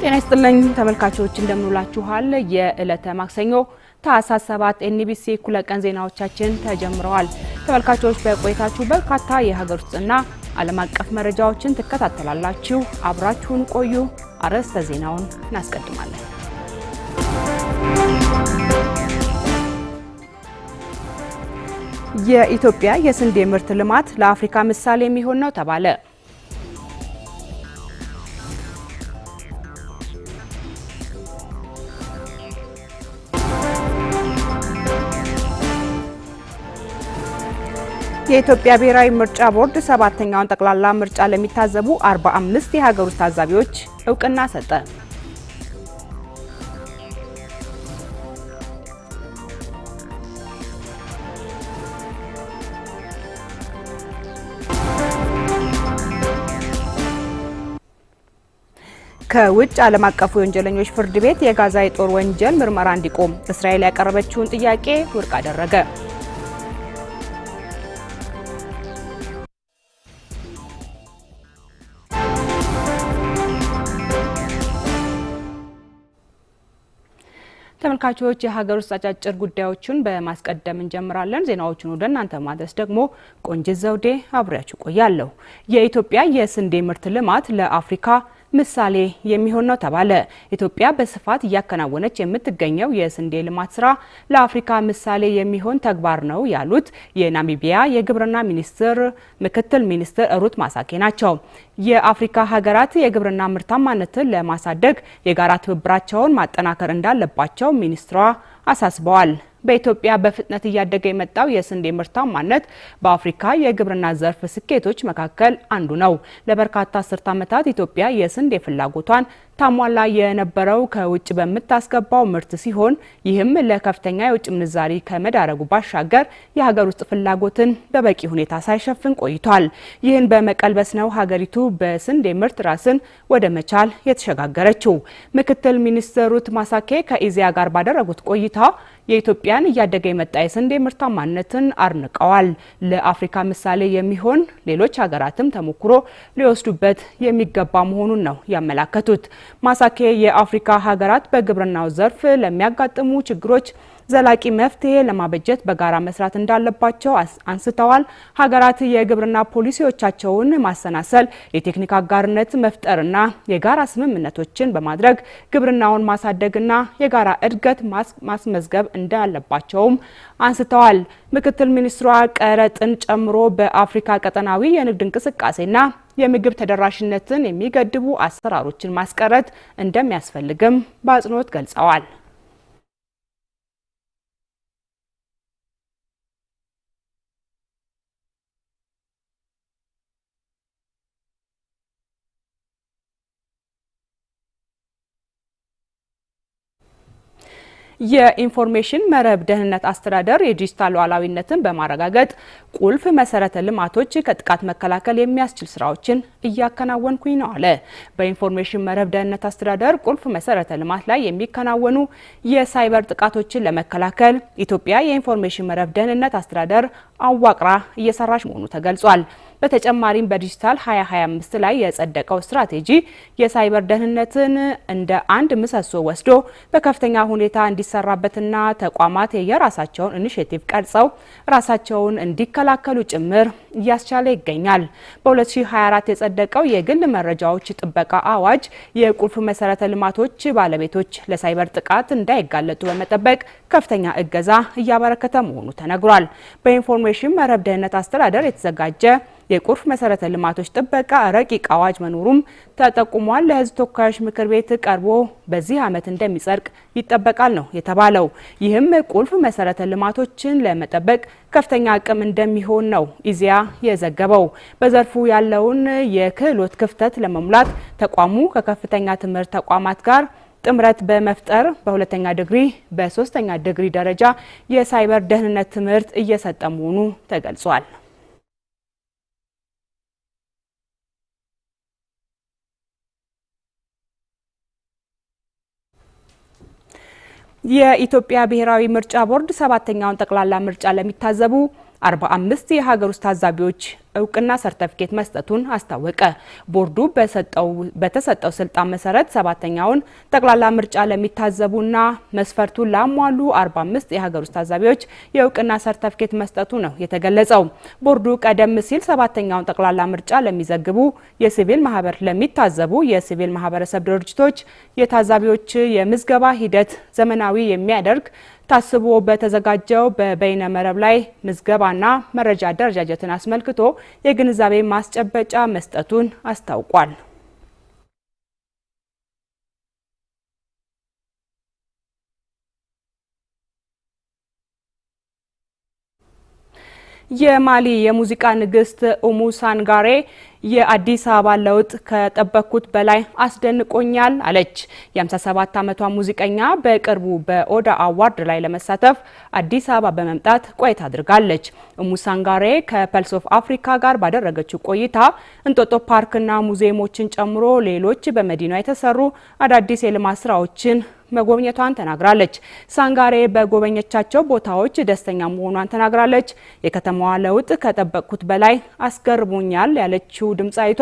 ጤና ይስጥልኝ ተመልካቾች እንደምንውላችኋል። የዕለተ ማክሰኞ ታህሳስ 7 ኤንቢሲ እኩለ ቀን ዜናዎቻችን ተጀምረዋል። ተመልካቾች በቆይታችሁ በርካታ የሀገር ውስጥና ዓለም አቀፍ መረጃዎችን ትከታተላላችሁ። አብራችሁን ቆዩ። አርዕስተ ዜናውን እናስቀድማለን። የኢትዮጵያ የስንዴ ምርት ልማት ለአፍሪካ ምሳሌ የሚሆን ነው ተባለ። የኢትዮጵያ ብሔራዊ ምርጫ ቦርድ 7ኛውን ጠቅላላ ምርጫ ለሚታዘቡ 45 የሀገር ውስጥ ታዛቢዎች እውቅና ሰጠ። ከውጭ ዓለም አቀፉ የወንጀለኞች ፍርድ ቤት የጋዛ የጦር ወንጀል ምርመራ እንዲቆም እስራኤል ያቀረበችውን ጥያቄ ውድቅ አደረገ። ተመልካቾች የሀገር ውስጥ አጫጭር ጉዳዮችን በማስቀደም እንጀምራለን። ዜናዎቹን ወደ እናንተ ማድረስ ደግሞ ቆንጂት ዘውዴ አብሬያችሁ ቆያለሁ። የኢትዮጵያ የስንዴ ምርት ልማት ለአፍሪካ ምሳሌ የሚሆን ነው ተባለ። ኢትዮጵያ በስፋት እያከናወነች የምትገኘው የስንዴ ልማት ስራ ለአፍሪካ ምሳሌ የሚሆን ተግባር ነው ያሉት የናሚቢያ የግብርና ሚኒስትር ምክትል ሚኒስትር ሩት ማሳኬ ናቸው። የአፍሪካ ሀገራት የግብርና ምርታማነትን ለማሳደግ የጋራ ትብብራቸውን ማጠናከር እንዳለባቸው ሚኒስትሯ አሳስበዋል። በኢትዮጵያ በፍጥነት እያደገ የመጣው የስንዴ ምርታማነት በአፍሪካ የግብርና ዘርፍ ስኬቶች መካከል አንዱ ነው። ለበርካታ አስርት ዓመታት ኢትዮጵያ የስንዴ ፍላጎቷን ታሟላ የነበረው ከውጭ በምታስገባው ምርት ሲሆን ይህም ለከፍተኛ የውጭ ምንዛሪ ከመዳረጉ ባሻገር የሀገር ውስጥ ፍላጎትን በበቂ ሁኔታ ሳይሸፍን ቆይቷል። ይህን በመቀልበስ ነው ሀገሪቱ በስንዴ ምርት ራስን ወደ መቻል የተሸጋገረችው። ምክትል ሚኒስትር ሩት ማሳኬ ከኢዜአ ጋር ባደረጉት ቆይታ የኢትዮጵያን እያደገ የመጣ የስንዴ ምርታማነትን አድንቀዋል። ለአፍሪካ ምሳሌ የሚሆን ሌሎች ሀገራትም ተሞክሮ ሊወስዱበት የሚገባ መሆኑን ነው ያመላከቱት። ማሳኬ የአፍሪካ ሀገራት በግብርናው ዘርፍ ለሚያጋጥሙ ችግሮች ዘላቂ መፍትሄ ለማበጀት በጋራ መስራት እንዳለባቸው አንስተዋል። ሀገራት የግብርና ፖሊሲዎቻቸውን ማሰናሰል፣ የቴክኒክ አጋርነት መፍጠርና የጋራ ስምምነቶችን በማድረግ ግብርናውን ማሳደግና የጋራ እድገት ማስመዝገብ እንዳለባቸውም አንስተዋል። ምክትል ሚኒስትሯ ቀረጥን ጨምሮ በአፍሪካ ቀጠናዊ የንግድ እንቅስቃሴና የምግብ ተደራሽነትን የሚገድቡ አሰራሮችን ማስቀረት እንደሚያስፈልግም በአጽንኦት ገልጸዋል። የኢንፎርሜሽን መረብ ደህንነት አስተዳደር የዲጂታል ሉዓላዊነትን በማረጋገጥ ቁልፍ መሰረተ ልማቶች ከጥቃት መከላከል የሚያስችል ስራዎችን እያከናወንኩኝ ነው አለ። በኢንፎርሜሽን መረብ ደህንነት አስተዳደር ቁልፍ መሰረተ ልማት ላይ የሚከናወኑ የሳይበር ጥቃቶችን ለመከላከል ኢትዮጵያ የኢንፎርሜሽን መረብ ደህንነት አስተዳደር አዋቅራ እየሰራች መሆኑ ተገልጿል። በተጨማሪም በዲጂታል 2025 ላይ የጸደቀው ስትራቴጂ የሳይበር ደህንነትን እንደ አንድ ምሰሶ ወስዶ በከፍተኛ ሁኔታ እንዲሰራበትና ተቋማት የራሳቸውን ኢኒሼቲቭ ቀርጸው ራሳቸውን እንዲከላከሉ ጭምር እያስቻለ ይገኛል። በ2024 የጸደቀው የግል መረጃዎች ጥበቃ አዋጅ የቁልፍ መሰረተ ልማቶች ባለቤቶች ለሳይበር ጥቃት እንዳይጋለጡ በመጠበቅ ከፍተኛ እገዛ እያበረከተ መሆኑ ተነግሯል። በኢንፎርሜሽን መረብ ደህንነት አስተዳደር የተዘጋጀ የቁልፍ መሰረተ ልማቶች ጥበቃ ረቂቅ አዋጅ መኖሩም ተጠቁሟል። ለሕዝብ ተወካዮች ምክር ቤት ቀርቦ በዚህ ዓመት እንደሚጸድቅ ይጠበቃል ነው የተባለው። ይህም ቁልፍ መሰረተ ልማቶችን ለመጠበቅ ከፍተኛ አቅም እንደሚሆን ነው ኢዜአ የዘገበው። በዘርፉ ያለውን የክህሎት ክፍተት ለመሙላት ተቋሙ ከከፍተኛ ትምህርት ተቋማት ጋር ጥምረት በመፍጠር በሁለተኛ ዲግሪ በሶስተኛ ዲግሪ ደረጃ የሳይበር ደህንነት ትምህርት እየሰጠ መሆኑ ተገልጿል። የኢትዮጵያ ብሔራዊ ምርጫ ቦርድ 7ኛውን ጠቅላላ ምርጫ ለሚታዘቡ 45 የሀገር ውስጥ ታዛቢዎች እውቅና ሰርተፊኬት መስጠቱን አስታወቀ። ቦርዱ በተሰጠው ስልጣን መሰረት ሰባተኛውን ጠቅላላ ምርጫ ለሚታዘቡና መስፈርቱን ላሟሉ 45 የሀገር ውስጥ ታዛቢዎች የእውቅና ሰርተፊኬት መስጠቱ ነው የተገለጸው። ቦርዱ ቀደም ሲል ሰባተኛውን ጠቅላላ ምርጫ ለሚዘግቡ ለሚታዘቡ የሲቪል ማህበረሰብ ድርጅቶች የታዛቢዎች የምዝገባ ሂደት ዘመናዊ የሚያደርግ ታስቦ በተዘጋጀው በበይነ መረብ ላይ ምዝገባና መረጃ አደረጃጀትን አስመልክቶ የግንዛቤ ማስጨበጫ መስጠቱን አስታውቋል። የማሊ የሙዚቃ ንግስት ኡሙ ሳንጋሬ የአዲስ አበባ ለውጥ ከጠበቅኩት በላይ አስደንቆኛል አለች። የ57 ዓመቷ ሙዚቀኛ በቅርቡ በኦዳ አዋርድ ላይ ለመሳተፍ አዲስ አበባ በመምጣት ቆይታ አድርጋለች። ኡሙ ሳንጋሬ ከፐልስ ኦፍ አፍሪካ ጋር ባደረገችው ቆይታ እንጦጦ ፓርክና ሙዚየሞችን ጨምሮ ሌሎች በመዲናዋ የተሰሩ አዳዲስ የልማት ስራዎችን መጎብኘቷን ተናግራለች። ሳንጋሬ በጎበኘቻቸው ቦታዎች ደስተኛ መሆኗን ተናግራለች። የከተማዋ ለውጥ ከጠበቅኩት በላይ አስገርሞኛል ያለችው ድምጻይቷ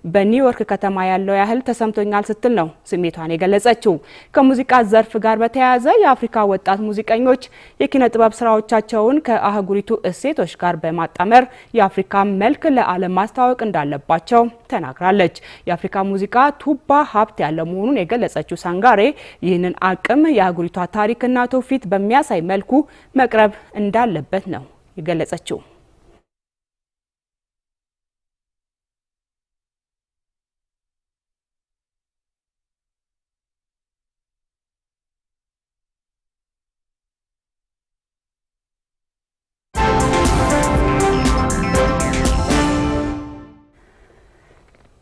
በኒውዮርክ ከተማ ያለው ያህል ተሰምቶኛል ስትል ነው ስሜቷን የገለጸችው። ከሙዚቃ ዘርፍ ጋር በተያያዘ የአፍሪካ ወጣት ሙዚቀኞች የኪነ ጥበብ ስራዎቻቸውን ከአህጉሪቱ እሴቶች ጋር በማጣመር የአፍሪካ መልክ ለዓለም ማስተዋወቅ እንዳለባቸው ተናግራለች። የአፍሪካ ሙዚቃ ቱባ ሀብት ያለ መሆኑን የገለጸችው ሳንጋሬ ይህንን አቅም የአህጉሪቷ ታሪክና ትውፊት በሚያሳይ መልኩ መቅረብ እንዳለበት ነው የገለጸችው።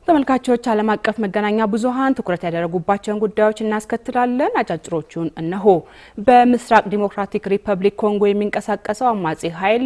ተመልካቾች ዓለም አቀፍ መገናኛ ብዙሃን ትኩረት ያደረጉባቸውን ጉዳዮች እናስከትላለን። አጫጭሮቹን እነሆ። በምስራቅ ዲሞክራቲክ ሪፐብሊክ ኮንጎ የሚንቀሳቀሰው አማጺ ኃይል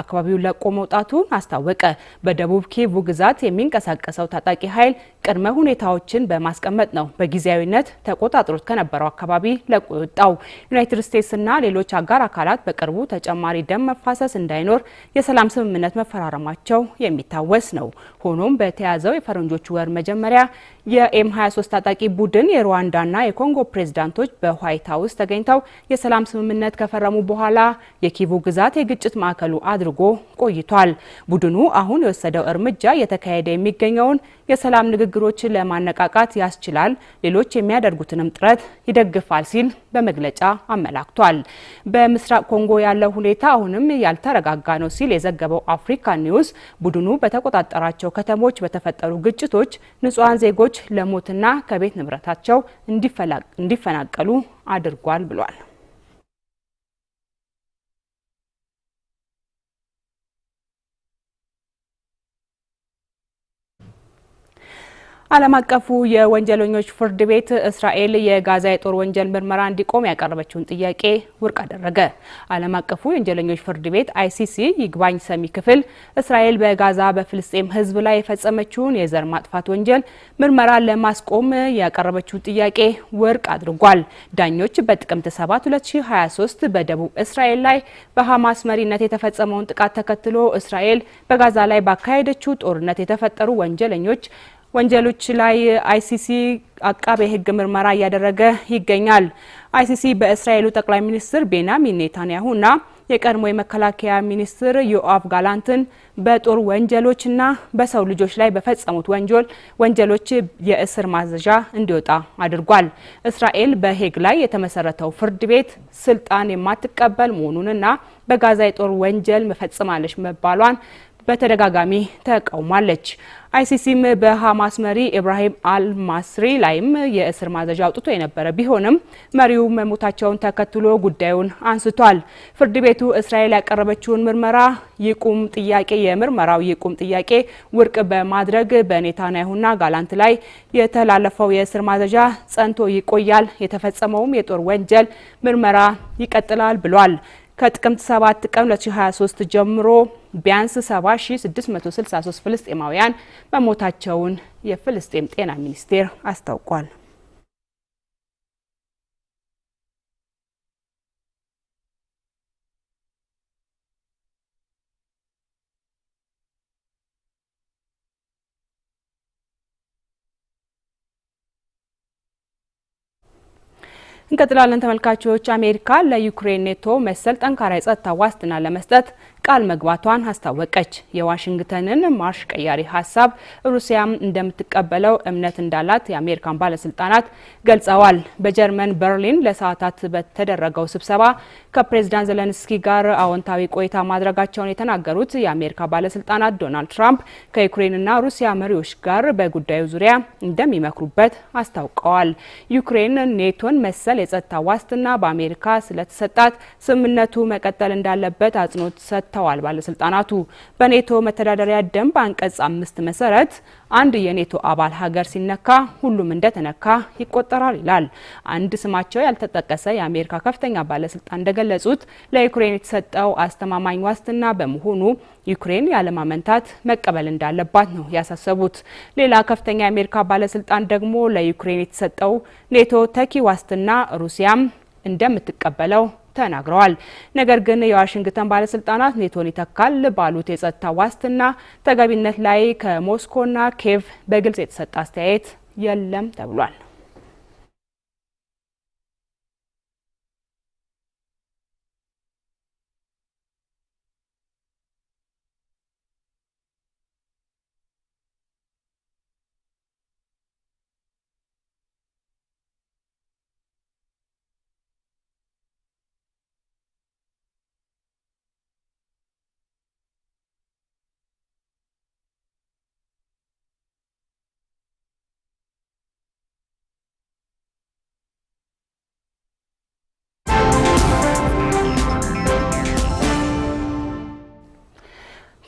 አካባቢውን ለቆ መውጣቱን አስታወቀ። በደቡብ ኪቩ ግዛት የሚንቀሳቀሰው ታጣቂ ኃይል ቅድመ ሁኔታዎችን በማስቀመጥ ነው በጊዜያዊነት ተቆጣጥሮት ከነበረው አካባቢ ለቆ የወጣው። ዩናይትድ ስቴትስና ሌሎች አጋር አካላት በቅርቡ ተጨማሪ ደም መፋሰስ እንዳይኖር የሰላም ስምምነት መፈራረማቸው የሚታወስ ነው። ሆኖም በተያዘው የፈረንጆቹ ወር መጀመሪያ የኤም23 ታጣቂ ቡድን የሩዋንዳና የኮንጎ ፕሬዝዳንቶች በዋይት ሃውስ ተገኝተው የሰላም ስምምነት ከፈረሙ በኋላ የኪቩ ግዛት የግጭት ማዕከሉ አድርጎ ቆይቷል። ቡድኑ አሁን የወሰደው እርምጃ የተካሄደ የሚገኘውን የሰላም ንግግሮችን ለማነቃቃት ያስችላል፣ ሌሎች የሚያደርጉትንም ጥረት ይደግፋል ሲል በመግለጫ አመላክቷል። በምስራቅ ኮንጎ ያለው ሁኔታ አሁንም ያልተረጋጋ ነው ሲል የዘገበው አፍሪካ ኒውስ ቡድኑ በተቆጣጠራቸው ከተሞች በተፈጠሩ ግጭቶች ንጹሃን ዜጎች ለሞትና ከቤት ንብረታቸው እንዲፈናቀሉ አድርጓል ብሏል። ዓለም አቀፉ የወንጀለኞች ፍርድ ቤት እስራኤል የጋዛ የጦር ወንጀል ምርመራ እንዲቆም ያቀረበችውን ጥያቄ ውድቅ አደረገ። ዓለም አቀፉ የወንጀለኞች ፍርድ ቤት አይሲሲ ይግባኝ ሰሚ ክፍል እስራኤል በጋዛ በፍልስጤም ሕዝብ ላይ የፈጸመችውን የዘር ማጥፋት ወንጀል ምርመራ ለማስቆም ያቀረበችውን ጥያቄ ውድቅ አድርጓል። ዳኞች በጥቅምት 7 2023 በደቡብ እስራኤል ላይ በሐማስ መሪነት የተፈጸመውን ጥቃት ተከትሎ እስራኤል በጋዛ ላይ ባካሄደችው ጦርነት የተፈጠሩ ወንጀሎች ላይ አይሲሲ አቃቤ ሕግ ምርመራ እያደረገ ይገኛል። አይሲሲ በእስራኤሉ ጠቅላይ ሚኒስትር ቤንያሚን ኔታንያሁና የቀድሞ የመከላከያ ሚኒስትር ዮአቭ ጋላንትን በጦር ወንጀሎችና በሰው ልጆች ላይ በፈጸሙት ወንጀሎች የእስር ማዘዣ እንዲወጣ አድርጓል። እስራኤል በሄግ ላይ የተመሰረተው ፍርድ ቤት ስልጣን የማትቀበል መሆኑንና በጋዛ የጦር ወንጀል መፈጸማለች መባሏን በተደጋጋሚ ተቃውማለች። አይሲሲም በሐማስ መሪ ኢብራሂም አልማስሪ ላይም የእስር ማዘዣ አውጥቶ የነበረ ቢሆንም መሪው መሞታቸውን ተከትሎ ጉዳዩን አንስቷል። ፍርድ ቤቱ እስራኤል ያቀረበችውን የምርመራው ይቁም ጥያቄ ውድቅ በማድረግ በኔታንያሁና ጋላንት ላይ የተላለፈው የእስር ማዘዣ ጸንቶ ይቆያል፣ የተፈጸመውም የጦር ወንጀል ምርመራ ይቀጥላል ብሏል። ከጥቅምት 7 ቀን 2023 ጀምሮ ቢያንስ 70663 ፍልስጤማውያን መሞታቸውን የፍልስጤም ጤና ሚኒስቴር አስታውቋል። እንቀጥላለን ተመልካቾች። አሜሪካ ለዩክሬን ኔቶ መሰል ጠንካራ የጸጥታ ዋስትና ለመስጠት ቃል መግባቷን አስታወቀች። የዋሽንግተንን ማርሽ ቀያሪ ሀሳብ ሩሲያም እንደምትቀበለው እምነት እንዳላት የአሜሪካን ባለስልጣናት ገልጸዋል። በጀርመን በርሊን ለሰዓታት በተደረገው ስብሰባ ከፕሬዝዳንት ዘለንስኪ ጋር አዎንታዊ ቆይታ ማድረጋቸውን የተናገሩት የአሜሪካ ባለስልጣናት ዶናልድ ትራምፕ ከዩክሬንና ሩሲያ መሪዎች ጋር በጉዳዩ ዙሪያ እንደሚመክሩበት አስታውቀዋል። ዩክሬን ኔቶን መሰል የጸጥታ ዋስትና በአሜሪካ ስለተሰጣት ስምምነቱ መቀጠል እንዳለበት አጽንኦት ሰጥተዋል። ባለስልጣናቱ በኔቶ መተዳደሪያ ደንብ አንቀጽ 5 መሰረት አንድ የኔቶ አባል ሀገር ሲነካ ሁሉም እንደተነካ ይቆጠራል ይላል። አንድ ስማቸው ያልተጠቀሰ የአሜሪካ ከፍተኛ ባለስልጣን እንደገለጹት ለዩክሬን የተሰጠው አስተማማኝ ዋስትና በመሆኑ ዩክሬን ያለማመንታት መቀበል እንዳለባት ነው ያሳሰቡት። ሌላ ከፍተኛ የአሜሪካ ባለስልጣን ደግሞ ለዩክሬን የተሰጠው ኔቶ ተኪ ዋስትና ሩሲያም እንደምትቀበለው ተናግረዋል። ነገር ግን የዋሽንግተን ባለስልጣናት ኔቶን ይተካል ባሉት የጸጥታ ዋስትና ተገቢነት ላይ ከሞስኮና ኬቭ በግልጽ የተሰጠ አስተያየት የለም ተብሏል።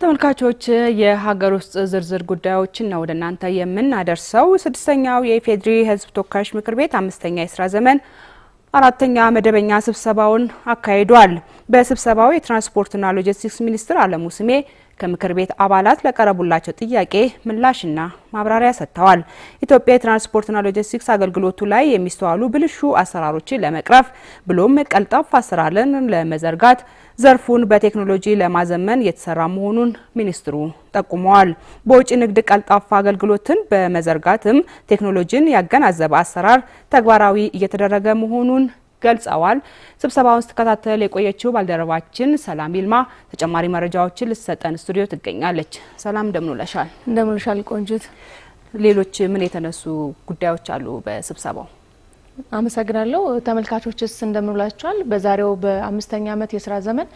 ተመልካቾች የሀገር ውስጥ ዝርዝር ጉዳዮችን ነው ወደ እናንተ የምናደርሰው። ስድስተኛው የኢፌዴሪ ሕዝብ ተወካዮች ምክር ቤት አምስተኛ የስራ ዘመን አራተኛ መደበኛ ስብሰባውን አካሂዷል። በስብሰባው የትራንስፖርትና ሎጂስቲክስ ሚኒስትር አለሙ ስሜ ከምክር ቤት አባላት ለቀረቡላቸው ጥያቄ ምላሽና ማብራሪያ ሰጥተዋል። ኢትዮጵያ የትራንስፖርትና ሎጂስቲክስ አገልግሎቱ ላይ የሚስተዋሉ ብልሹ አሰራሮችን ለመቅረፍ ብሎም ቀልጣፋ አሰራርን ለመዘርጋት ዘርፉን በቴክኖሎጂ ለማዘመን የተሰራ መሆኑን ሚኒስትሩ ጠቁመዋል። በውጭ ንግድ ቀልጣፋ አገልግሎትን በመዘርጋትም ቴክኖሎጂን ያገናዘበ አሰራር ተግባራዊ እየተደረገ መሆኑን ገልጸዋል። ስብሰባውን ስትከታተል የቆየችው ባልደረባችን ሰላም ይልማ ተጨማሪ መረጃዎችን ልትሰጠን ስቱዲዮ ትገኛለች። ሰላም እንደምንውለሻል? እንደምንውለሻል ቆንጅት። ሌሎች ምን የተነሱ ጉዳዮች አሉ በስብሰባው? አመሰግናለሁ። ተመልካቾችስ እንደምንውላችኋል? በዛሬው በአምስተኛ ዓመት የስራ ዘመን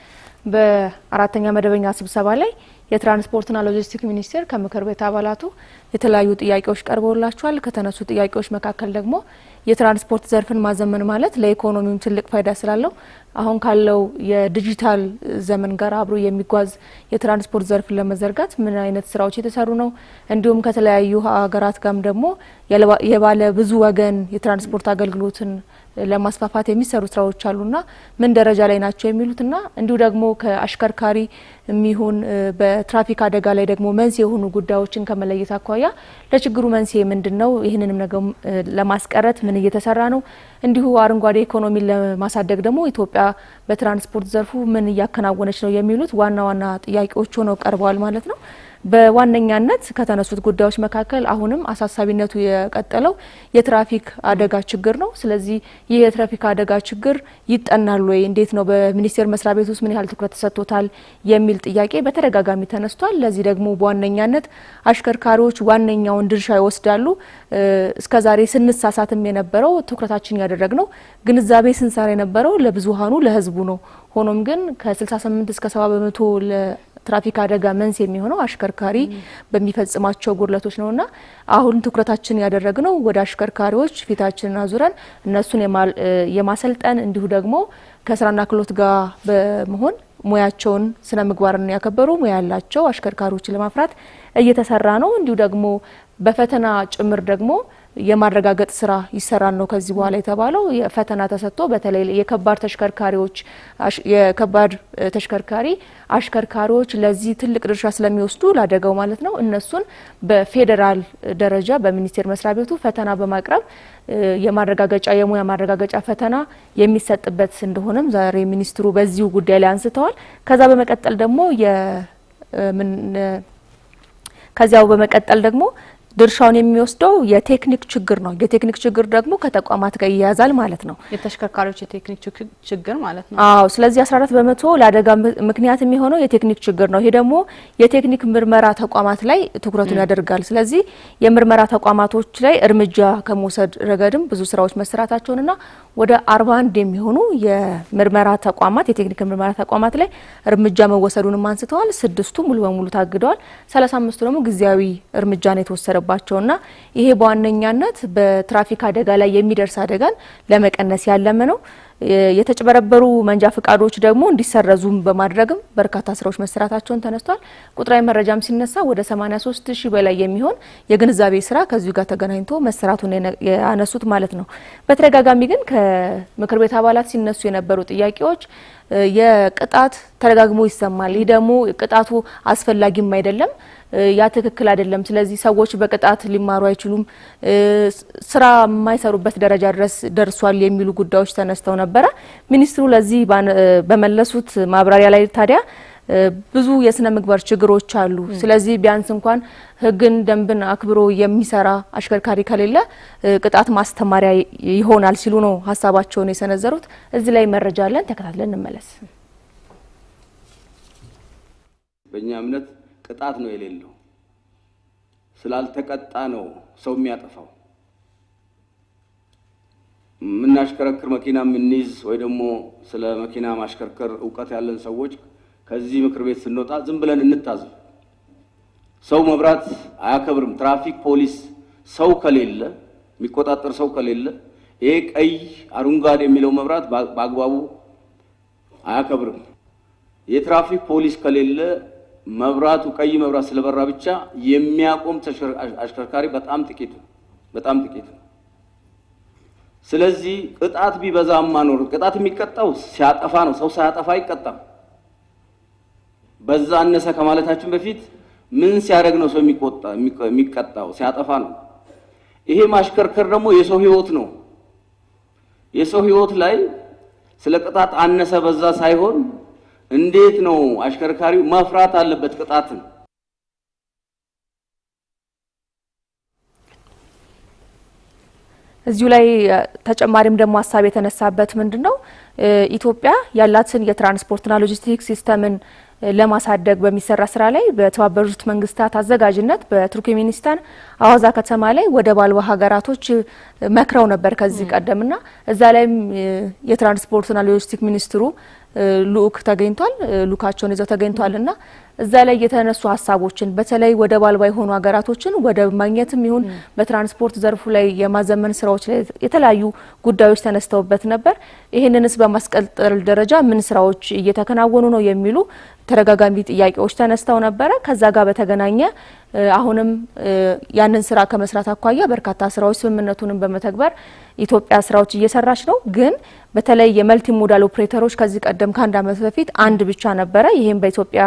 በአራተኛ መደበኛ ስብሰባ ላይ የትራንስፖርትና ሎጂስቲክስ ሚኒስቴር ከምክር ቤት አባላቱ የተለያዩ ጥያቄዎች ቀርበውላቸዋል። ከተነሱ ጥያቄዎች መካከል ደግሞ የትራንስፖርት ዘርፍን ማዘመን ማለት ለኢኮኖሚው ትልቅ ፋይዳ ስላለው አሁን ካለው የዲጂታል ዘመን ጋር አብሮ የሚጓዝ የትራንስፖርት ዘርፍን ለመዘርጋት ምን አይነት ስራዎች የተሰሩ ነው፣ እንዲሁም ከተለያዩ ሀገራት ጋርም ደግሞ የባለ ብዙ ወገን የትራንስፖርት አገልግሎትን ለማስፋፋት የሚሰሩ ስራዎች አሉና ምን ደረጃ ላይ ናቸው የሚሉትና እንዲሁ ደግሞ ከአሽከርካሪ የሚሆን በትራፊክ አደጋ ላይ ደግሞ መንስኤ የሆኑ ጉዳዮችን ከመለየት አኳያ ለችግሩ መንስኤ ምንድነው፣ ይህንንም ነገር ለማስቀረት ምን እየተሰራ ነው፣ እንዲሁ አረንጓዴ ኢኮኖሚን ለማሳደግ ደግሞ ኢትዮጵያ በትራንስፖርት ዘርፉ ምን እያከናወነች ነው የሚሉት ዋና ዋና ጥያቄዎች ሆነው ቀርበዋል ማለት ነው። በዋነኛነት ከተነሱት ጉዳዮች መካከል አሁንም አሳሳቢነቱ የቀጠለው የትራፊክ አደጋ ችግር ነው። ስለዚህ ይህ የትራፊክ አደጋ ችግር ይጠናል ወይ፣ እንዴት ነው በሚኒስቴር መስሪያ ቤት ውስጥ ምን ያህል ትኩረት ተሰጥቶታል የሚል ጥያቄ በተደጋጋሚ ተነስቷል። ለዚህ ደግሞ በዋነኛነት አሽከርካሪዎች ዋነኛውን ድርሻ ይወስዳሉ። እስከዛሬ ስንሳሳትም የነበረው ትኩረታችን ያደረግነው ግንዛቤ ስንሰራ የነበረው ለብዙሃኑ ለህዝቡ ነው። ሆኖም ግን ከ68 እስከ 70% ትራፊክ አደጋ መንስኤ የሚሆነው አሽከርካሪ በሚፈጽማቸው ጉድለቶች ነውና አሁን ትኩረታችን ያደረግነው ወደ አሽከርካሪዎች ፊታችንን አዙረን እነሱን የማሰልጠን እንዲሁ ደግሞ ከስራና ክህሎት ጋር በመሆን ሙያቸውን ስነ ምግባርን ያከበሩ ሙያ ያላቸው አሽከርካሪዎችን ለማፍራት እየተሰራ ነው። እንዲሁ ደግሞ በፈተና ጭምር ደግሞ የማረጋገጥ ስራ ይሰራል ነው ከዚህ በኋላ የተባለው። የፈተና ተሰጥቶ በተለይ የከባድ ተሽከርካሪ አሽከርካሪዎች ለዚህ ትልቅ ድርሻ ስለሚወስዱ ላደጋው ማለት ነው እነሱን በፌዴራል ደረጃ በሚኒስቴር መስሪያ ቤቱ ፈተና በማቅረብ የሙያ ማረጋገጫ ፈተና የሚሰጥበት እንደሆነም ዛሬ ሚኒስትሩ በዚሁ ጉዳይ ላይ አንስተዋል። ከዚያው በመቀጠል ደግሞ ድርሻውን የሚወስደው የቴክኒክ ችግር ነው። የቴክኒክ ችግር ደግሞ ከተቋማት ጋር ይያዛል ማለት ነው። የተሽከርካሪዎች የቴክኒክ ችግር ማለት ነው። አዎ። ስለዚህ 14% ለአደጋ ምክንያት የሚሆነው የቴክኒክ ችግር ነው። ይሄ ደግሞ የቴክኒክ ምርመራ ተቋማት ላይ ትኩረቱን ያደርጋል። ስለዚህ የምርመራ ተቋማቶች ላይ እርምጃ ከመውሰድ ረገድም ብዙ ስራዎች መስራታቸውንና ወደ 41 የሚሆኑ የምርመራ ተቋማት የቴክኒክ ምርመራ ተቋማት ላይ እርምጃ መወሰዱንም አንስተዋል። 6ቱ ሙሉ በሙሉ ታግደዋል። 35ቱ ደግሞ ጊዜያዊ እርምጃ ነው የተወሰደባቸውና ይሄ በዋነኛነት በትራፊክ አደጋ ላይ የሚደርስ አደጋን ለመቀነስ ያለመ ነው። የተጨበረበሩ መንጃ ፍቃዶች ደግሞ እንዲሰረዙም በማድረግም በርካታ ስራዎች መስራታቸውን ተነስቷል። ቁጥራዊ መረጃም ሲነሳ ወደ 83000 በላይ የሚሆን የግንዛቤ ስራ ከዚሁ ጋር ተገናኝቶ መስራቱን ያነሱት ማለት ነው። በተደጋጋሚ ግን ከምክር ቤት አባላት ሲነሱ የነበሩ ጥያቄዎች የቅጣት ተደጋግሞ ይሰማል። ይህ ደግሞ ቅጣቱ አስፈላጊም አይደለም፣ ያ ትክክል አይደለም። ስለዚህ ሰዎች በቅጣት ሊማሩ አይችሉም፣ ስራ የማይሰሩበት ደረጃ ድረስ ደርሷል የሚሉ ጉዳዮች ተነስተው ነበረ። ሚኒስትሩ ለዚህ በመለሱት ማብራሪያ ላይ ታዲያ ብዙ የስነ ምግባር ችግሮች አሉ። ስለዚህ ቢያንስ እንኳን ሕግን ደንብን አክብሮ የሚሰራ አሽከርካሪ ከሌለ ቅጣት ማስተማሪያ ይሆናል ሲሉ ነው ሀሳባቸውን የሰነዘሩት። እዚህ ላይ መረጃ አለን፣ ተከታትለን እንመለስ። በእኛ እምነት ቅጣት ነው የሌለው፣ ስላልተቀጣ ነው ሰው የሚያጠፋው። ምናሽከረክር መኪና ምንይዝ ወይ ደግሞ ስለ መኪና ማሽከርከር ዕውቀት ያለን ሰዎች ከዚህ ምክር ቤት ስንወጣ ዝም ብለን እንታዘብ። ሰው መብራት አያከብርም። ትራፊክ ፖሊስ ሰው ከሌለ የሚቆጣጠር ሰው ከሌለ ይሄ ቀይ አረንጓዴ የሚለው መብራት በአግባቡ አያከብርም። የትራፊክ ፖሊስ ከሌለ መብራቱ ቀይ መብራት ስለበራ ብቻ የሚያቆም አሽከርካሪ በጣም ጥቂት ነው። ስለዚህ ቅጣት ቢበዛማ ኖር ቅጣት የሚቀጣው ሲያጠፋ ነው። ሰው ሳያጠፋ አይቀጣም። በዛ አነሰ ከማለታችን በፊት ምን ሲያደርግ ነው ሰው የሚቀጣው? ሲያጠፋ ነው። ይሄ ማሽከርከር ደግሞ የሰው ህይወት ነው። የሰው ህይወት ላይ ስለ ቅጣት አነሰ በዛ ሳይሆን እንዴት ነው አሽከርካሪው መፍራት አለበት ቅጣትን። እዚሁ ላይ ተጨማሪም ደግሞ ሀሳብ የተነሳበት ምንድነው ኢትዮጵያ ያላትን የትራንስፖርትና ሎጂስቲክስ ሲስተምን ለማሳደግ በሚሰራ ስራ ላይ በተባበሩት መንግስታት አዘጋጅነት በቱርክሜኒስታን አዋዛ ከተማ ላይ ወደብ አልባ ሀገራቶች መክረው ነበር ከዚህ ቀደምና እዛ ላይም የትራንስፖርትና ሎጂስቲክ ሚኒስትሩ ሉክ ተገኝቷል። ሉካቸውን ይዘው ተገኝቷልና እዛ ላይ የተነሱ ሀሳቦችን በተለይ ወደብ አልባ የሆኑ ሀገራቶችን ወደብ ማግኘትም ይሁን በትራንስፖርት ዘርፉ ላይ የማዘመን ስራዎች ላይ የተለያዩ ጉዳዮች ተነስተውበት ነበር። ይህንንስ በማስቀጠል ደረጃ ምን ስራዎች እየተከናወኑ ነው የሚሉ ተደጋጋሚ ጥያቄዎች ተነስተው ነበረ። ከዛ ጋር በተገናኘ አሁንም ያንን ስራ ከመስራት አኳያ በርካታ ስራዎች ስምምነቱንም በመተግበር ኢትዮጵያ ስራዎች እየሰራች ነው። ግን በተለይ የመልቲ ሞዳል ኦፕሬተሮች ከዚህ ቀደም ከአንድ አመት በፊት አንድ ብቻ ነበረ። ይሄም በኢትዮጵያ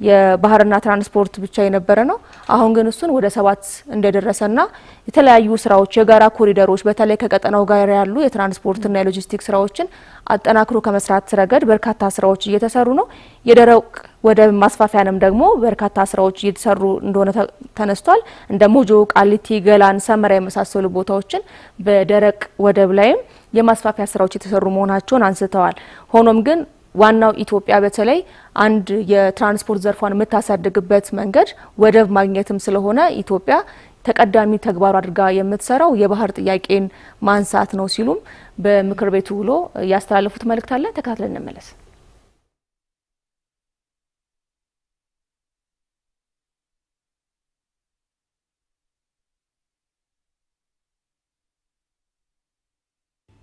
የባህርና ትራንስፖርት ብቻ የነበረ ነው። አሁን ግን እሱን ወደ 7 እንደደረሰና የተለያዩ ስራዎች የጋራ ኮሪደሮች በተለይ ከቀጠናው ጋር ያሉ የትራንስፖርትና የሎጂስቲክ ስራዎችን አጠናክሮ ከመስራት ረገድ በርካታ ስራዎች እየተሰሩ ነው። የደረቅ ወደብ ማስፋፊያንም ደግሞ በርካታ ስራዎች እየተሰሩ እንደሆነ ተነስቷል። እንደ ሞጆ፣ ቃሊቲ፣ ገላን፣ ሰመራ የመሳሰሉ ቦታዎችን በደረቅ ወደብ ላይም የማስፋፊያ ስራዎች የተሰሩ መሆናቸውን አንስተዋል። ሆኖም ግን ዋናው ኢትዮጵያ በተለይ አንድ የትራንስፖርት ዘርፏን የምታሳድግበት መንገድ ወደብ ማግኘትም ስለሆነ ኢትዮጵያ ተቀዳሚ ተግባሩ አድርጋ የምትሰራው የባህር ጥያቄን ማንሳት ነው ሲሉም በምክር ቤቱ ውሎ ያስተላለፉት መልእክት አለ። ተከታትለን እንመለስ።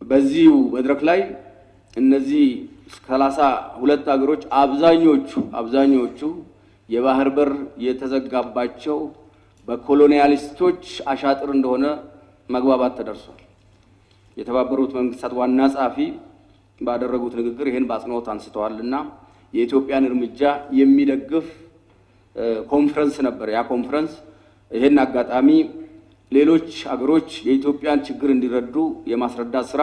በዚሁ መድረክ ላይ እነዚህ 32 ሀገሮች አብዛኞቹ የባህር በር የተዘጋባቸው በኮሎኒያሊስቶች አሻጥር እንደሆነ መግባባት ተደርሷል። የተባበሩት መንግስታት ዋና ጸሐፊ ባደረጉት ንግግር ይሄን በአጽንኦት አንስተዋልና የኢትዮጵያን እርምጃ የሚደግፍ ኮንፈረንስ ነበር። ያ ኮንፈረንስ ይሄን አጋጣሚ ሌሎች ሀገሮች የኢትዮጵያን ችግር እንዲረዱ የማስረዳት ስራ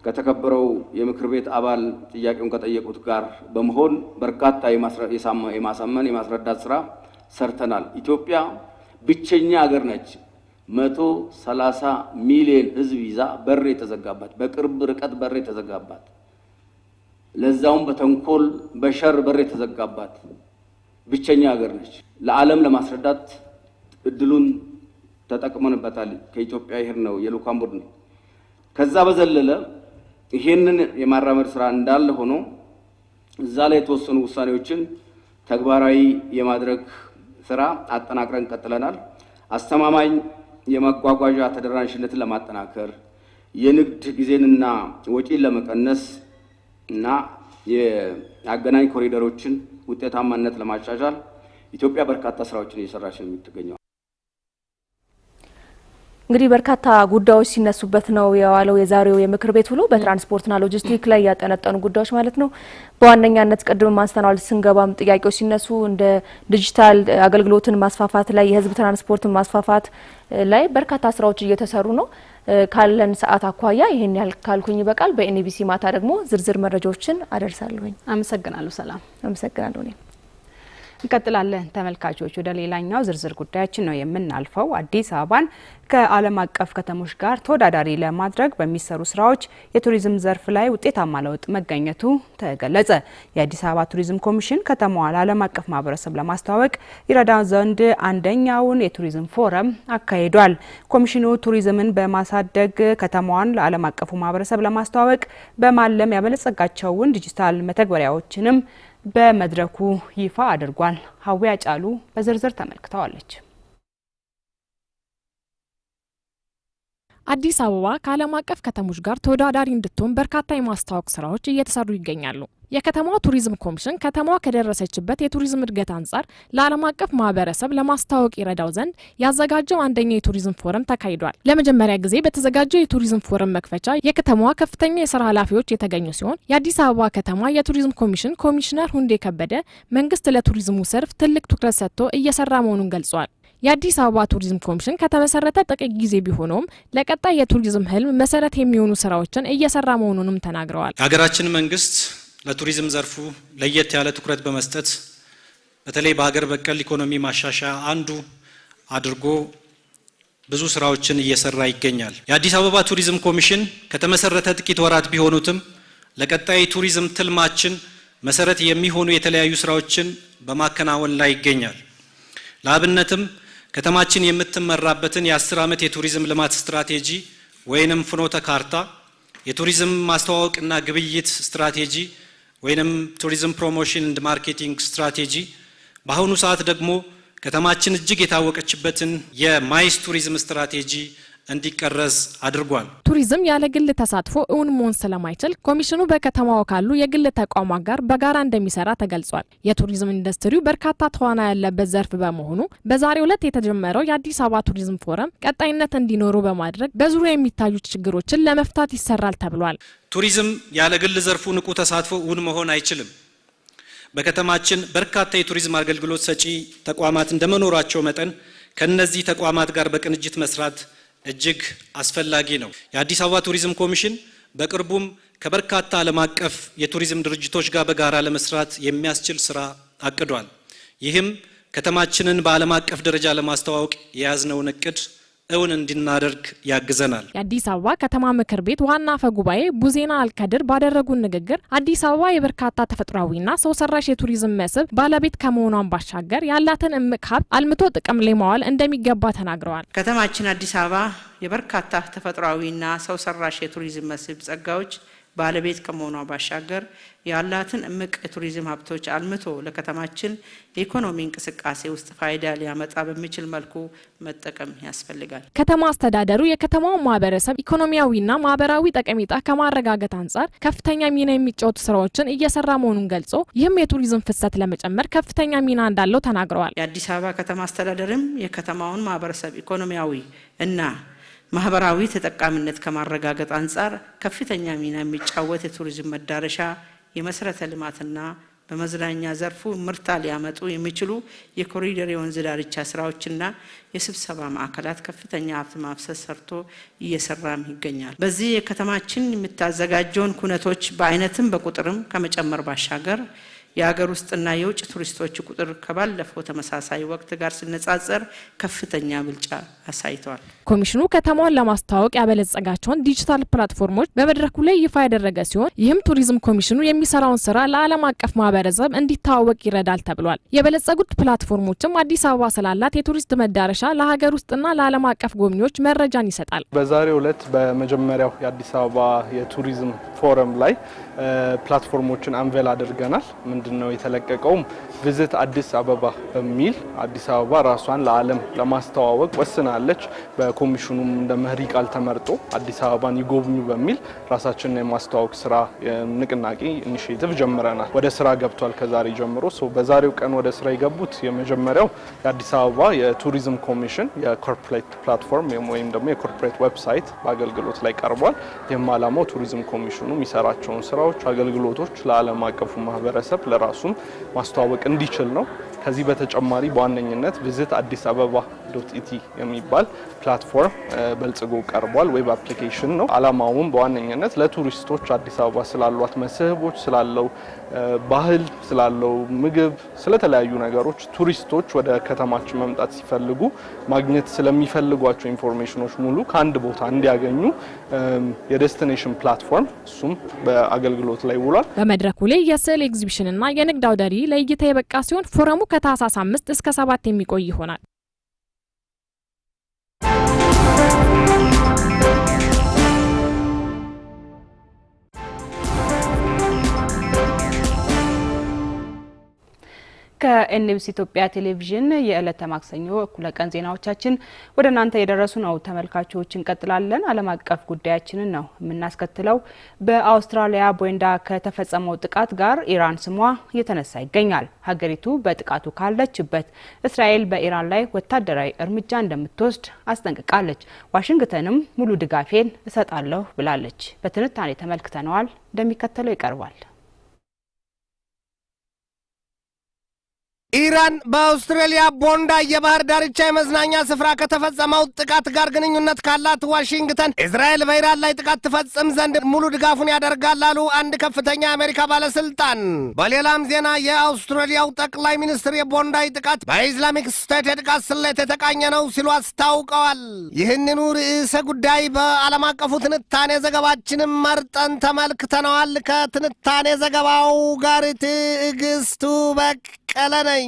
ከተከበረው የምክር ቤት አባል ጥያቄውን ከጠየቁት ጋር በመሆን በርካታ የማሳመን የማስረዳት ስራ ሰርተናል። ኢትዮጵያ ብቸኛ ሀገር ነች 130 ሚሊዮን ህዝብ ይዛ በር የተዘጋባት በቅርብ ርቀት በር የተዘጋባት ለዛውም በተንኮል በሸር በር የተዘጋባት ብቸኛ ሀገር ነች። ለዓለም ለማስረዳት እድሉን ተጠቅመንበታል። ከኢትዮጵያ ይሄር ነው የልኡካን ቡድን። ከዛ በዘለለ ይሄንን የማራመድ ስራ እንዳለ ሆኖ እዛ ላይ የተወሰኑ ውሳኔዎችን ተግባራዊ የማድረግ ስራ አጠናክረን ቀጥለናል። አስተማማኝ የመጓጓዣ ተደራሽነትን ለማጠናከር የንግድ ጊዜንና ወጪን ለመቀነስ እና የአገናኝ ኮሪደሮችን ውጤታማነት ለማሻሻል ኢትዮጵያ በርካታ ስራዎችን እየሰራች ነው የምትገኘው። እንግዲህ በርካታ ጉዳዮች ሲነሱበት ነው የዋለው የዛሬው የምክር ቤት ውሎ በትራንስፖርትና ሎጂስቲክ ላይ ያጠነጠኑ ጉዳዮች ማለት ነው። በዋነኛነት ቀድሞ ማስተናል ስንገባም ጥያቄዎች ሲነሱ እንደ ዲጂታል አገልግሎትን ማስፋፋት ላይ የህዝብ ትራንስፖርትን ማስፋፋት ላይ በርካታ ስራዎች እየተሰሩ ነው። ካለን ሰዓት አኳያ ይሄን ያህል ካልኩኝ በቃል በኤንቢሲ ማታ ደግሞ ዝርዝር መረጃዎችን አደርሳለሁኝ። አመሰግናለሁ ሰላም። አመሰግናለሁ እኔ እንቀጥላለን ተመልካቾች። ወደ ሌላኛው ዝርዝር ጉዳያችን ነው የምናልፈው። አዲስ አበባን ከዓለም አቀፍ ከተሞች ጋር ተወዳዳሪ ለማድረግ በሚሰሩ ስራዎች የቱሪዝም ዘርፍ ላይ ውጤታማ ለውጥ መገኘቱ ተገለጸ። የአዲስ አበባ ቱሪዝም ኮሚሽን ከተማዋን ለዓለም አቀፍ ማህበረሰብ ለማስተዋወቅ ይረዳ ዘንድ አንደኛውን የቱሪዝም ፎረም አካሂዷል። ኮሚሽኑ ቱሪዝምን በማሳደግ ከተማዋን ለዓለም አቀፉ ማህበረሰብ ለማስተዋወቅ በማለም ያበለጸጋቸውን ዲጂታል መተግበሪያዎችንም በመድረኩ ይፋ አድርጓል። ሀዊያ ጫሉ በዝርዝር ተመልክተዋለች። አዲስ አበባ ከዓለም አቀፍ ከተሞች ጋር ተወዳዳሪ እንድትሆን በርካታ የማስተዋወቅ ስራዎች እየተሰሩ ይገኛሉ። የከተማዋ ቱሪዝም ኮሚሽን ከተማዋ ከደረሰችበት የቱሪዝም እድገት አንጻር ለዓለም አቀፍ ማህበረሰብ ለማስተዋወቅ ይረዳው ዘንድ ያዘጋጀው አንደኛው የቱሪዝም ፎረም ተካሂዷል። ለመጀመሪያ ጊዜ በተዘጋጀው የቱሪዝም ፎረም መክፈቻ የከተማዋ ከፍተኛ የስራ ኃላፊዎች የተገኙ ሲሆን የአዲስ አበባ ከተማ የቱሪዝም ኮሚሽን ኮሚሽነር ሁንዴ ከበደ መንግስት ለቱሪዝሙ ዘርፍ ትልቅ ትኩረት ሰጥቶ እየሰራ መሆኑን ገልጿል። የአዲስ አበባ ቱሪዝም ኮሚሽን ከተመሰረተ ጥቂት ጊዜ ቢሆነውም ለቀጣይ የቱሪዝም ህልም መሰረት የሚሆኑ ስራዎችን እየሰራ መሆኑንም ተናግረዋል። የሀገራችን መንግስት ለቱሪዝም ዘርፉ ለየት ያለ ትኩረት በመስጠት በተለይ በሀገር በቀል ኢኮኖሚ ማሻሻያ አንዱ አድርጎ ብዙ ስራዎችን እየሰራ ይገኛል። የአዲስ አበባ ቱሪዝም ኮሚሽን ከተመሰረተ ጥቂት ወራት ቢሆኑትም ለቀጣይ ቱሪዝም ትልማችን መሰረት የሚሆኑ የተለያዩ ስራዎችን በማከናወን ላይ ይገኛል። ለአብነትም ከተማችን የምትመራበትን የ10 ዓመት የቱሪዝም ልማት ስትራቴጂ ወይንም ፍኖተ ካርታ፣ የቱሪዝም ማስተዋወቅና ግብይት ስትራቴጂ ወይንም ቱሪዝም ፕሮሞሽን ኤንድ ማርኬቲንግ ስትራቴጂ፣ በአሁኑ ሰዓት ደግሞ ከተማችን እጅግ የታወቀችበትን የማይስ ቱሪዝም ስትራቴጂ እንዲቀረጽ አድርጓል። ቱሪዝም ያለ ግል ተሳትፎ እውን መሆን ስለማይችል ኮሚሽኑ በከተማው ካሉ የግል ተቋማት ጋር በጋራ እንደሚሰራ ተገልጿል። የቱሪዝም ኢንዱስትሪው በርካታ ተዋናይ ያለበት ዘርፍ በመሆኑ በዛሬው ዕለት የተጀመረው የአዲስ አበባ ቱሪዝም ፎረም ቀጣይነት እንዲኖሩ በማድረግ በዙሪያ የሚታዩ ችግሮችን ለመፍታት ይሰራል ተብሏል። ቱሪዝም ያለ ግል ዘርፉ ንቁ ተሳትፎ እውን መሆን አይችልም። በከተማችን በርካታ የቱሪዝም አገልግሎት ሰጪ ተቋማት እንደመኖራቸው መጠን ከነዚህ ተቋማት ጋር በቅንጅት መስራት እጅግ አስፈላጊ ነው። የአዲስ አበባ ቱሪዝም ኮሚሽን በቅርቡም ከበርካታ ዓለም አቀፍ የቱሪዝም ድርጅቶች ጋር በጋራ ለመስራት የሚያስችል ስራ አቅዷል። ይህም ከተማችንን በዓለም አቀፍ ደረጃ ለማስተዋወቅ የያዝነውን እቅድ እውን እንድናደርግ ያግዘናል። የአዲስ አበባ ከተማ ምክር ቤት ዋና አፈ ጉባኤ ቡዜና አልከድር ባደረጉት ንግግር አዲስ አበባ የበርካታ ተፈጥሯዊና ሰው ሰራሽ የቱሪዝም መስህብ ባለቤት ከመሆኗን ባሻገር ያላትን እምቅ ሀብት አልምቶ ጥቅም ላይ ማዋል እንደሚገባ ተናግረዋል። ከተማችን አዲስ አበባ የበርካታ ተፈጥሯዊና ሰው ሰራሽ የቱሪዝም መስህብ ጸጋዎች ባለቤት ከመሆኗ ባሻገር ያላትን እምቅ የቱሪዝም ሀብቶች አልምቶ ለከተማችን የኢኮኖሚ እንቅስቃሴ ውስጥ ፋይዳ ሊያመጣ በሚችል መልኩ መጠቀም ያስፈልጋል። ከተማ አስተዳደሩ የከተማው ማህበረሰብ ኢኮኖሚያዊና ማህበራዊ ጠቀሜታ ከማረጋገጥ አንጻር ከፍተኛ ሚና የሚጫወቱ ስራዎችን እየሰራ መሆኑን ገልጾ ይህም የቱሪዝም ፍሰት ለመጨመር ከፍተኛ ሚና እንዳለው ተናግረዋል። የአዲስ አበባ ከተማ አስተዳደርም የከተማውን ማህበረሰብ ኢኮኖሚያዊ እና ማህበራዊ ተጠቃሚነት ከማረጋገጥ አንጻር ከፍተኛ ሚና የሚጫወት የቱሪዝም መዳረሻ የመሰረተ ልማትና በመዝናኛ ዘርፉ ምርታ ሊያመጡ የሚችሉ የኮሪደር የወንዝ ዳርቻ ስራዎችና የስብሰባ ማዕከላት ከፍተኛ ሀብት ማፍሰስ ሰርቶ እየሰራም ይገኛል። በዚህ የከተማችን የምታዘጋጀውን ኩነቶች በአይነትም በቁጥርም ከመጨመር ባሻገር የሀገር ውስጥና የውጭ ቱሪስቶች ቁጥር ከባለፈው ተመሳሳይ ወቅት ጋር ሲነጻጸር ከፍተኛ ብልጫ አሳይቷል። ኮሚሽኑ ከተማውን ለማስተዋወቅ ያበለጸጋቸውን ዲጂታል ፕላትፎርሞች በመድረኩ ላይ ይፋ ያደረገ ሲሆን ይህም ቱሪዝም ኮሚሽኑ የሚሰራውን ስራ ለዓለም አቀፍ ማህበረሰብ እንዲታወቅ ይረዳል ተብሏል። የበለጸጉት ፕላትፎርሞችም አዲስ አበባ ስላላት የቱሪስት መዳረሻ ለሀገር ውስጥና ለዓለም አቀፍ ጎብኚዎች መረጃን ይሰጣል። በዛሬው ዕለት በመጀመሪያው የአዲስ አበባ የቱሪዝም ፎረም ላይ ፕላትፎርሞችን አንቬል አድርገናል። ምንድነው የተለቀቀውም ቪዚት አዲስ አበባ በሚል አዲስ አበባ ራሷን ለዓለም ለማስተዋወቅ ወስናለች። በኮሚሽኑም እንደ መሪ ቃል ተመርጦ አዲስ አበባን ይጎብኙ በሚል ራሳችንን የማስተዋወቅ ስራ ንቅናቄ ኢኒሼቲቭ ጀምረናል። ወደ ስራ ገብቷል ከዛሬ ጀምሮ። በዛሬው ቀን ወደ ስራ የገቡት የመጀመሪያው የአዲስ አበባ የቱሪዝም ኮሚሽን የኮርፖሬት ፕላትፎርም ወይም ደግሞ የኮርፖሬት ዌብሳይት በአገልግሎት ላይ ቀርቧል። ይህም ዓላማው ቱሪዝም ኮሚሽኑ የሚሰራቸውን ስራዎች፣ አገልግሎቶች ለዓለም አቀፉ ማህበረሰብ ለራሱም ማስተዋወቅ እንዲችል ነው። ከዚህ በተጨማሪ በዋነኝነት ቪዚት አዲስ አበባ .ኢቲ የሚባል ፕላትፎርም በልጽጎ ቀርቧል። ዌብ አፕሊኬሽን ነው። ዓላማውም በዋነኝነት ለቱሪስቶች አዲስ አበባ ስላሏት መስህቦች፣ ስላለው ባህል፣ ስላለው ምግብ፣ ስለተለያዩ ነገሮች ቱሪስቶች ወደ ከተማችን መምጣት ሲፈልጉ ማግኘት ስለሚፈልጓቸው ኢንፎርሜሽኖች ሙሉ ከአንድ ቦታ እንዲያገኙ የዴስቲኔሽን ፕላትፎርም እሱም በአገልግሎት ላይ ውሏል። በመድረኩ ላይ የስዕል ኤግዚቢሽንና የንግድ አውደ ርዕይ ለእይታ የበቃ ሲሆን ፎረሙ ከታህሳስ 5 እስከ 7 የሚቆይ ይሆናል። ከኤንቢሲ ኢትዮጵያ ቴሌቪዥን የዕለተ ማክሰኞ እኩለ ቀን ዜናዎቻችን ወደ እናንተ የደረሱ ነው። ተመልካቾች እንቀጥላለን። ዓለም አቀፍ ጉዳያችንን ነው የምናስከትለው። በአውስትራሊያ ቦንዳ ከተፈጸመው ጥቃት ጋር ኢራን ስሟ እየተነሳ ይገኛል። ሀገሪቱ በጥቃቱ ካለችበት እስራኤል በኢራን ላይ ወታደራዊ እርምጃ እንደምትወስድ አስጠንቅቃለች። ዋሽንግተንም ሙሉ ድጋፌን እሰጣለሁ ብላለች። በትንታኔ ተመልክተነዋል፣ እንደሚከተለው ይቀርባል። ኢራን በአውስትራሊያ ቦንዳ የባህር ዳርቻ የመዝናኛ ስፍራ ከተፈጸመው ጥቃት ጋር ግንኙነት ካላት ዋሽንግተን እስራኤል በኢራን ላይ ጥቃት ትፈጽም ዘንድ ሙሉ ድጋፉን ያደርጋል አሉ አንድ ከፍተኛ የአሜሪካ ባለስልጣን። በሌላም ዜና የአውስትራሊያው ጠቅላይ ሚኒስትር የቦንዳይ ጥቃት በኢስላሚክ ስቴት የጥቃት ስሌት የተቃኘ ነው ሲሉ አስታውቀዋል። ይህንኑ ርዕሰ ጉዳይ በዓለም አቀፉ ትንታኔ ዘገባችንም መርጠን ተመልክተነዋል። ከትንታኔ ዘገባው ጋር ትዕግስቱ በቀለ ነኝ።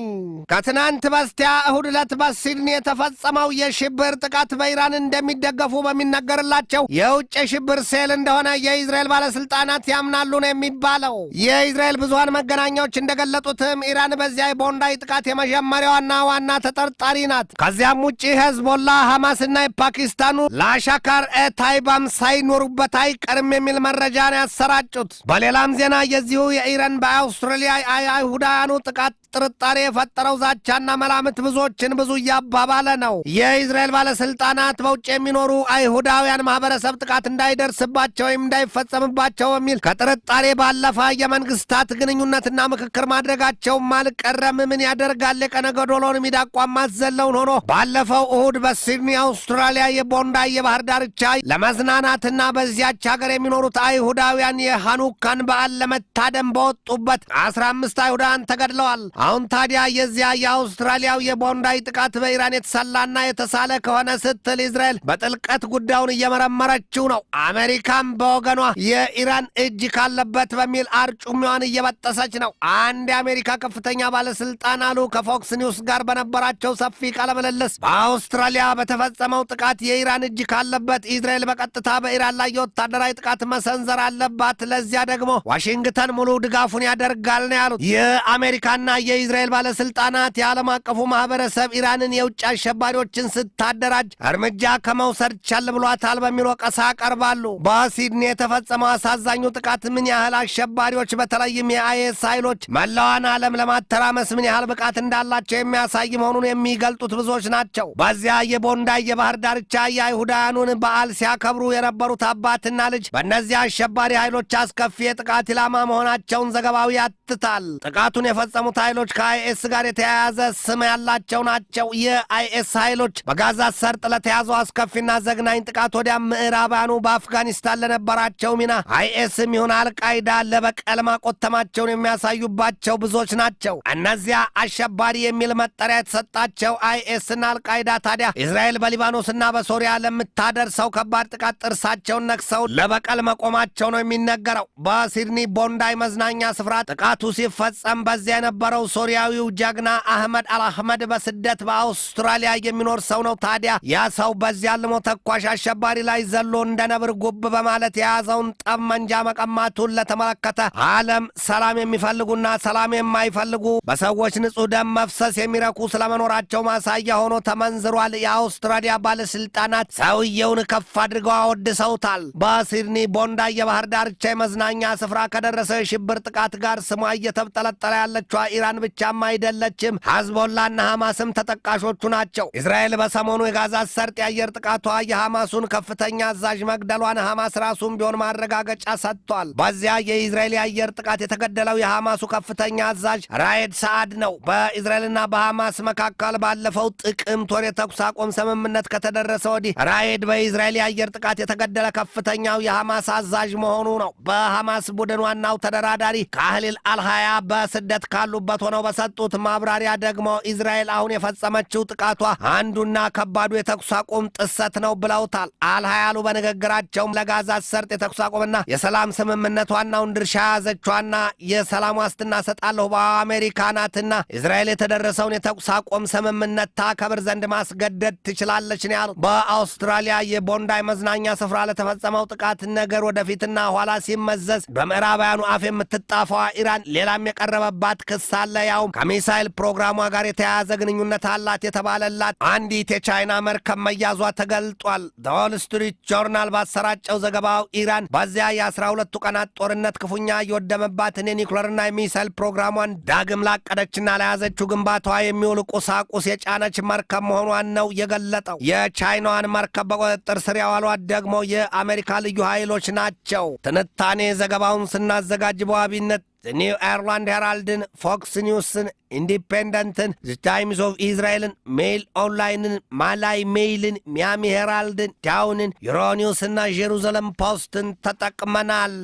ከትናንት በስቲያ እሁድ ዕለት በሲድኒ የተፈጸመው የሽብር ጥቃት በኢራን እንደሚደገፉ በሚነገርላቸው የውጭ የሽብር ሴል እንደሆነ የኢዝራኤል ባለስልጣናት ያምናሉ ነው የሚባለው። የኢዝራኤል ብዙሃን መገናኛዎች እንደገለጡትም ኢራን በዚያ የቦንዳይ ጥቃት የመጀመሪያዋና ዋና ተጠርጣሪ ናት። ከዚያም ውጭ ሄዝቦላ፣ ሐማስና የፓኪስታኑ ላሻካር ኤታይባም ሳይኖሩበት አይቀርም የሚል መረጃ ነው ያሰራጩት። በሌላም ዜና የዚሁ የኢራን በአውስትራሊያ አይሁዳውያኑ ጥቃት ጥርጣሬ የፈጠረው ዛቻና መላምት ብዙዎችን ብዙ እያባባለ ነው። የኢዝራኤል ባለስልጣናት በውጭ የሚኖሩ አይሁዳውያን ማህበረሰብ ጥቃት እንዳይደርስባቸው ወይም እንዳይፈጸምባቸው በሚል ከጥርጣሬ ባለፈ የመንግስታት ግንኙነትና ምክክር ማድረጋቸውም አልቀረም። ምን ያደርጋል የቀነ ገዶሎን ሚዳቋ ማዘለውን ሆኖ ባለፈው እሁድ በሲድኒ አውስትራሊያ የቦንዳይ የባህር ዳርቻ ለመዝናናትና በዚያች ሀገር የሚኖሩት አይሁዳውያን የሃኑካን በዓል ለመታደም በወጡበት 15 አይሁዳውያን ተገድለዋል። አሁን ታዲያ የዚያ የአውስትራሊያው የቦንዳይ ጥቃት በኢራን የተሰላና የተሳለ ከሆነ ስትል እስራኤል በጥልቀት ጉዳዩን እየመረመረችው ነው። አሜሪካም በወገኗ የኢራን እጅ ካለበት በሚል አርጩሜዋን እየበጠሰች ነው። አንድ የአሜሪካ ከፍተኛ ባለስልጣን አሉ ከፎክስ ኒውስ ጋር በነበራቸው ሰፊ ቃለ ምልልስ በአውስትራሊያ በተፈጸመው ጥቃት የኢራን እጅ ካለበት እስራኤል በቀጥታ በኢራን ላይ የወታደራዊ ጥቃት መሰንዘር አለባት፣ ለዚያ ደግሞ ዋሽንግተን ሙሉ ድጋፉን ያደርጋል ነው ያሉት። የአሜሪካና የኢዝራኤል ባለስልጣናት የዓለም አቀፉ ማህበረሰብ ኢራንን የውጭ አሸባሪዎችን ስታደራጅ እርምጃ ከመውሰድ ቸል ብሏታል በሚል ወቀሳ ያቀርባሉ። በሲድኒ የተፈጸመው አሳዛኙ ጥቃት ምን ያህል አሸባሪዎች በተለይም የአይኤስ ኃይሎች መላዋን ዓለም ለማተራመስ ምን ያህል ብቃት እንዳላቸው የሚያሳይ መሆኑን የሚገልጡት ብዙዎች ናቸው። በዚያ የቦንዳይ የባህር ዳርቻ የአይሁዳውያኑን በዓል ሲያከብሩ የነበሩት አባትና ልጅ በእነዚያ አሸባሪ ኃይሎች አስከፊ የጥቃት ኢላማ መሆናቸውን ዘገባው ያትታል። ጥቃቱን የፈጸሙት ኃይሎች ኃይሎች ከአይኤስ ጋር የተያያዘ ስም ያላቸው ናቸው። የአይኤስ ኃይሎች በጋዛ ሰርጥ ለተያዘው አስከፊና ዘግናኝ ጥቃት ወዲያ ምዕራባኑ በአፍጋኒስታን ለነበራቸው ሚና አይኤስም ይሁን አልቃይዳ ለበቀል ማቆተማቸውን የሚያሳዩባቸው ብዙዎች ናቸው። እነዚያ አሸባሪ የሚል መጠሪያ የተሰጣቸው አይኤስና አልቃይዳ ታዲያ እስራኤል በሊባኖስና በሶሪያ ለምታደርሰው ከባድ ጥቃት ጥርሳቸውን ነክሰው ለበቀል መቆማቸው ነው የሚነገረው። በሲድኒ ቦንዳይ መዝናኛ ስፍራ ጥቃቱ ሲፈጸም በዚያ የነበረው ሶሪያዊው ጀግና አህመድ አልአህመድ በስደት በአውስትራሊያ የሚኖር ሰው ነው። ታዲያ ያ ሰው በዚያ ልሞ ተኳሽ አሸባሪ ላይ ዘሎ እንደ ነብር ጉብ በማለት የያዘውን ጠመንጃ መቀማቱን ለተመለከተ ዓለም ሰላም የሚፈልጉና ሰላም የማይፈልጉ በሰዎች ንጹህ ደም መፍሰስ የሚረኩ ስለመኖራቸው ማሳያ ሆኖ ተመንዝሯል። የአውስትራሊያ ባለስልጣናት ሰውየውን ከፍ አድርገው አወድሰውታል። በሲድኒ ቦንዳይ የባህር ዳርቻ የመዝናኛ ስፍራ ከደረሰው የሽብር ጥቃት ጋር ስሟ እየተብጠለጠለ ያለችው ኢራን ብቻም አይደለችም። ሂዝቦላና ሐማስም ተጠቃሾቹ ናቸው። እስራኤል በሰሞኑ የጋዛ ሰርጥ የአየር ጥቃቷ የሐማሱን ከፍተኛ አዛዥ መግደሏን ሐማስ ራሱን ቢሆን ማረጋገጫ ሰጥቷል። በዚያ የእስራኤል የአየር ጥቃት የተገደለው የሐማሱ ከፍተኛ አዛዥ ራኤድ ሰዓድ ነው። በእስራኤልና በሐማስ መካከል ባለፈው ጥቅምት ወር የተኩስ አቁም ስምምነት ከተደረሰ ወዲህ ራኤድ በእስራኤል የአየር ጥቃት የተገደለ ከፍተኛው የሐማስ አዛዥ መሆኑ ነው። በሐማስ ቡድን ዋናው ተደራዳሪ ካህሊል አልሃያ በስደት ካሉበት ሆነው በሰጡት ማብራሪያ ደግሞ እስራኤል አሁን የፈጸመችው ጥቃቷ አንዱና ከባዱ የተኩስ አቁም ጥሰት ነው ብለውታል። አልሃያሉ በንግግራቸውም ለጋዛ ሰርጥ የተኩስ አቁምና የሰላም ስምምነት ዋናውን ድርሻ ያዘቿና የሰላም ዋስትና ሰጣለሁ በአሜሪካ ናትና እስራኤል የተደረሰውን የተኩስ አቁም ስምምነት ታከብር ዘንድ ማስገደድ ትችላለች ነው ያሉት። በአውስትራሊያ የቦንዳይ መዝናኛ ስፍራ ለተፈጸመው ጥቃት ነገር ወደፊትና ኋላ ሲመዘዝ በምዕራባውያኑ አፍ የምትጣፋዋ ኢራን ሌላም የቀረበባት ክስ አለ። ያውም ከሚሳይል ፕሮግራሟ ጋር የተያያዘ ግንኙነት አላት የተባለላት አንዲት የቻይና መርከብ መያዟ ተገልጧል። ሆል ስትሪት ጆርናል ባሰራጨው ዘገባው ኢራን በዚያ የ12ቱ ቀናት ጦርነት ክፉኛ እየወደመባትን የኒውክለርና የሚሳይል ፕሮግራሟን ዳግም ላቀደችና ለያዘችው ግንባታዋ የሚውል ቁሳቁስ የጫነች መርከብ መሆኗን ነው የገለጠው። የቻይናዋን መርከብ በቁጥጥር ስር ያዋሏት ደግሞ የአሜሪካ ልዩ ኃይሎች ናቸው። ትንታኔ ዘገባውን ስናዘጋጅ በዋቢነት ኒው አየርላንድ ሄራልድን፣ ፎክስ ኒውስን፣ ኢንዲፔንደንትን፣ ዘ ታይምስ ኦፍ ኢዝራኤልን፣ ሜይል ኦንላይንን፣ ማላይ ሜይልን፣ ሚያሚ ሄራልድን፣ ዳውንን፣ ዩሮኒውስና ጄሩዛሌም ፖስትን ተጠቅመናል።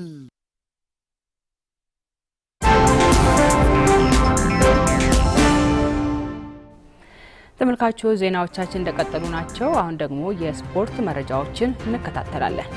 ተመልካቾች ዜናዎቻችን እንደቀጠሉ ናቸው። አሁን ደግሞ የስፖርት መረጃዎችን እንከታተላለን።